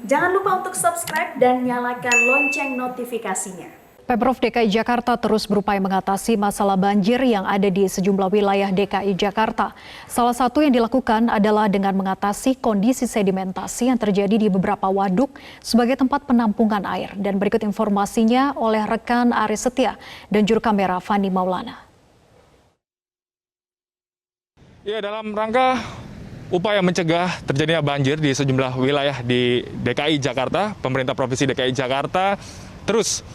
Jangan lupa untuk subscribe dan nyalakan lonceng notifikasinya. Pemprov DKI Jakarta terus berupaya mengatasi masalah banjir yang ada di sejumlah wilayah DKI Jakarta. Salah satu yang dilakukan adalah dengan mengatasi kondisi sedimentasi yang terjadi di beberapa waduk sebagai tempat penampungan air. Dan berikut informasinya oleh rekan Aris Setia dan juru kamera Fani Maulana. Ya, dalam rangka upaya mencegah terjadinya banjir di sejumlah wilayah di DKI Jakarta, pemerintah Provinsi DKI Jakarta terus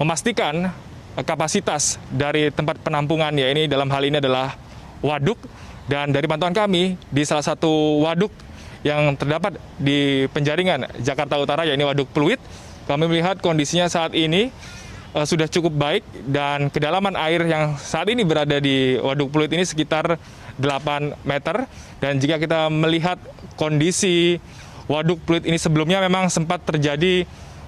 memastikan kapasitas dari tempat penampungan, ya ini dalam hal ini adalah waduk. Dan dari pantauan kami di salah satu waduk yang terdapat di penjaringan Jakarta Utara, yaitu Waduk Pluit, kami melihat kondisinya saat ini sudah cukup baik dan kedalaman air yang saat ini berada di Waduk Pluit ini sekitar 8 meter. Dan jika kita melihat kondisi Waduk Pluit ini sebelumnya memang sempat terjadi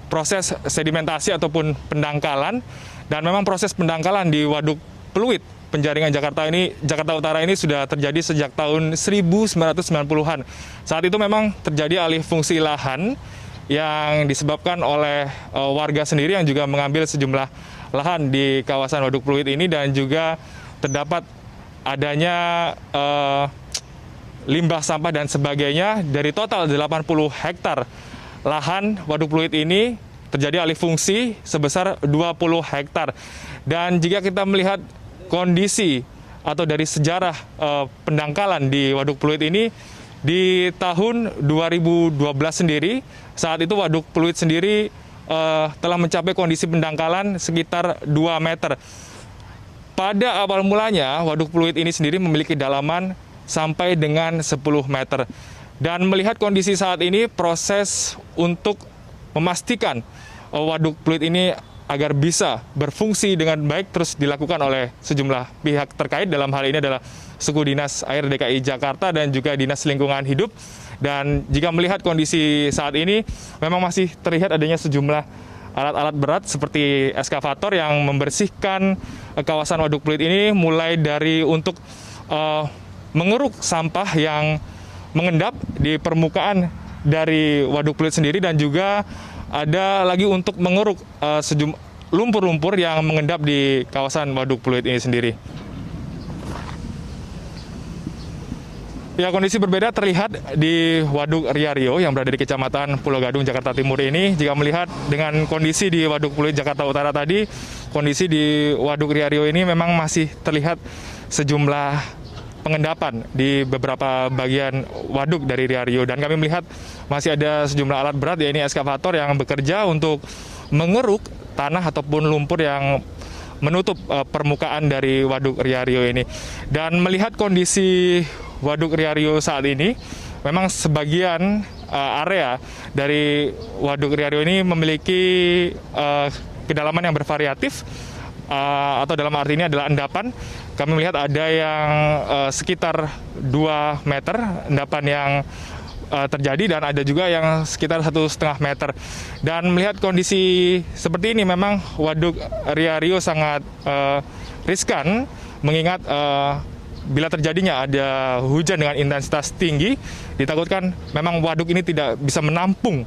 proses sedimentasi ataupun pendangkalan, dan memang proses pendangkalan di Waduk Pluit penjaringan Jakarta Utara ini sudah terjadi sejak tahun 1990-an. Saat itu memang terjadi alih fungsi lahan yang disebabkan oleh warga sendiri yang juga mengambil sejumlah lahan di kawasan Waduk Pluit ini, dan juga terdapat adanya limbah sampah dan sebagainya. Dari total 80 hektar lahan Waduk Pluit ini terjadi alih fungsi sebesar 20 hektar. Dan jika kita melihat kondisi atau dari sejarah pendangkalan di Waduk Pluit ini, di tahun 2012 sendiri, saat itu Waduk Pluit sendiri telah mencapai kondisi pendangkalan sekitar 2 meter. Pada awal mulanya, Waduk Pluit ini sendiri memiliki dalaman sampai dengan 10 meter. Dan melihat kondisi saat ini, proses untuk memastikan Waduk Pluit ini agar bisa berfungsi dengan baik terus dilakukan oleh sejumlah pihak terkait. Dalam hal ini adalah Suku Dinas Air DKI Jakarta dan juga Dinas Lingkungan Hidup. Dan jika melihat kondisi saat ini, memang masih terlihat adanya sejumlah alat-alat berat seperti eskavator yang membersihkan kawasan Waduk Pluit ini, mulai dari untuk mengeruk sampah yang mengendap di permukaan dari Waduk Pluit sendiri, dan juga ada lagi untuk mengeruk lumpur-lumpur yang mengendap di kawasan Waduk Pluit ini sendiri. Ya, kondisi berbeda terlihat di Waduk Riario yang berada di Kecamatan Pulau Gadung, Jakarta Timur ini. Jika melihat dengan kondisi di Waduk Pluit Jakarta Utara tadi, kondisi di Waduk Riario ini memang masih terlihat sejumlah pengendapan di beberapa bagian waduk dari Riario, dan kami melihat masih ada sejumlah alat berat, yaitu eskavator yang bekerja untuk mengeruk tanah ataupun lumpur yang menutup permukaan dari Waduk Riario ini. Dan melihat kondisi Waduk Riario saat ini, memang sebagian area dari Waduk Riario ini memiliki kedalaman yang bervariatif, atau dalam arti ini adalah endapan. Kami melihat ada yang sekitar 2 meter endapan yang terjadi, dan ada juga yang sekitar 1,5 meter. Dan melihat kondisi seperti ini, memang Waduk Riario sangat riskan, mengingat bila terjadinya ada hujan dengan intensitas tinggi, ditakutkan memang waduk ini tidak bisa menampung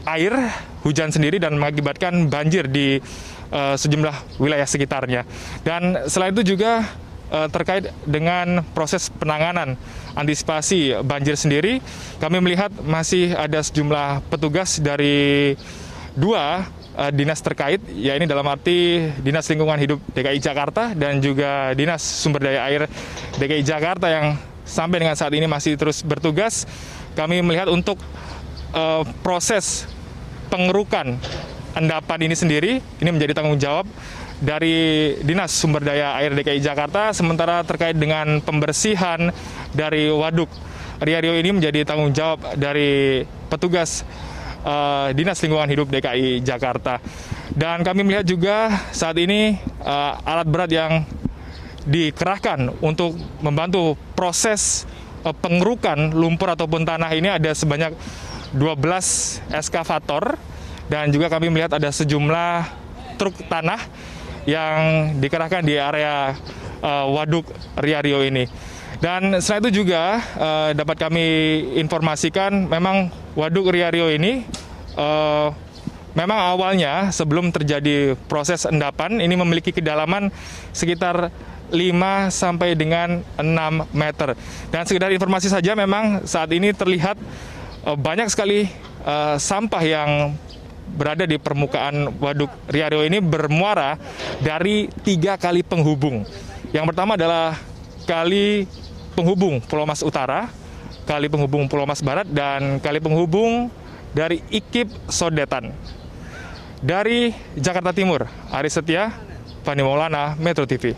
air hujan sendiri dan mengakibatkan banjir di sejumlah wilayah sekitarnya. Dan selain itu juga terkait dengan proses penanganan antisipasi banjir sendiri, kami melihat masih ada sejumlah petugas dari 2 dinas terkait, yaitu dalam arti Dinas Lingkungan Hidup DKI Jakarta dan juga Dinas Sumber Daya Air DKI Jakarta, yang sampai dengan saat ini masih terus bertugas. Kami melihat untuk proses pengerukan endapan ini sendiri, ini menjadi tanggung jawab dari Dinas Sumber Daya Air DKI Jakarta, sementara terkait dengan pembersihan dari Waduk Riario ini menjadi tanggung jawab dari petugas Dinas Lingkungan Hidup DKI Jakarta. Dan kami melihat juga saat ini alat berat yang dikerahkan untuk membantu proses pengerukan lumpur ataupun tanah ini ada sebanyak 12 eskavator. Dan juga kami melihat ada sejumlah truk tanah yang dikerahkan di area Waduk Riario ini. Dan selain itu juga dapat kami informasikan memang Waduk Riario ini memang awalnya sebelum terjadi proses endapan ini memiliki kedalaman sekitar 5 sampai dengan 6 meter. Dan sekedar informasi saja, memang saat ini terlihat banyak sekali sampah yang berada di permukaan Waduk Riario ini bermuara dari 3 kali penghubung. Yang pertama adalah kali penghubung Pulau Mas Utara, kali penghubung Pulau Mas Barat, dan kali penghubung dari Ikip Sodetan. Dari Jakarta Timur, Aris Setia, Fani Maulana, Metro TV.